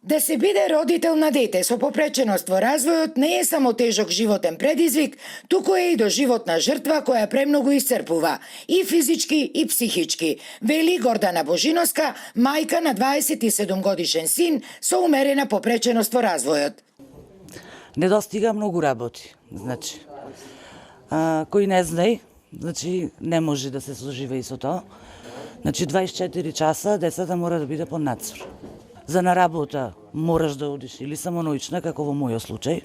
Да се биде родител на дете со попреченост во развојот не е само тежок животен предизвик, туку е и доживотна жртва која премногу исцрпува, и физички и психички, вели Гордана Божиновска, мајка на 27 годишен син со умерена попреченост во развојот. Не достига многу работи, значи. Кој не знае, значи не може да се соживее со тоа. Значи 24 часа децата мора да биде под надзор. За на работа мораш да одиш или самонојчна, како во мојот случај,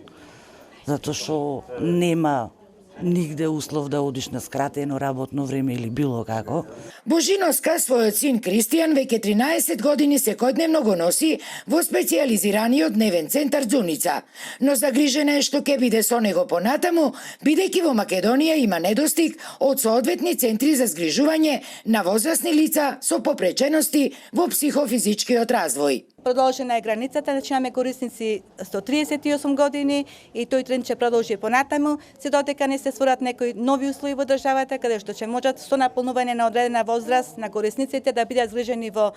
затоа што нема нигде услов да одиш на скратено работно време или било како. Божиновска својот син Кристијан веќе 13 години секојдневно го носи во специјализираниот дневен центар Зуница, но загрижена е што ќе биде со него понатаму, бидејќи во Македонија има недостиг од соодветни центри за згрижување на возрастни лица со попречености во психофизичкиот развој. Продолжена е границата, значи имаме корисници 138 години и тој тренд ќе продолжи понатаму, се додека не се створат некои нови услови во државата, каде што ќе можат со наполнување на одредена возраст на корисниците да бидат згрижени во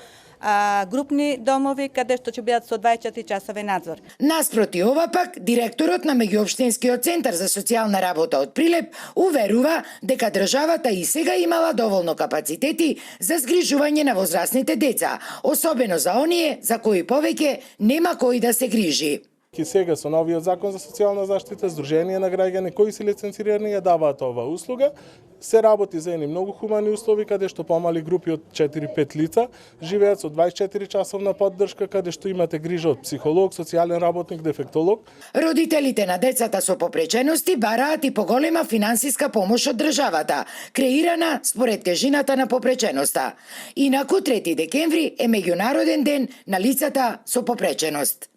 групни домови, каде што ќе бидат со 24 часови надзор. Наспроти ова пак, директорот на Меѓуопштинскиот центар за социјална работа од Прилеп уверува дека државата и сега имала доволно капацитети за згрижување на возрастните деца, особено за оние за кои повеќе нема кој да се грижи. И сега со новиот закон за социјална заштита, Сдружение на граѓани кои се лиценцирани ја даваат оваа услуга, се работи за едни многу хумани услови каде што помали групи од 4-5 лица живеат со 24 часовна поддршка, каде што имате грижа од психолог, социјален работник, дефектолог. Родителите на децата со попречености бараат и поголема финансиска помош од државата, креирана според тежината на попреченоста. Инаку 3 декември е меѓународен ден на лицата со попреченост.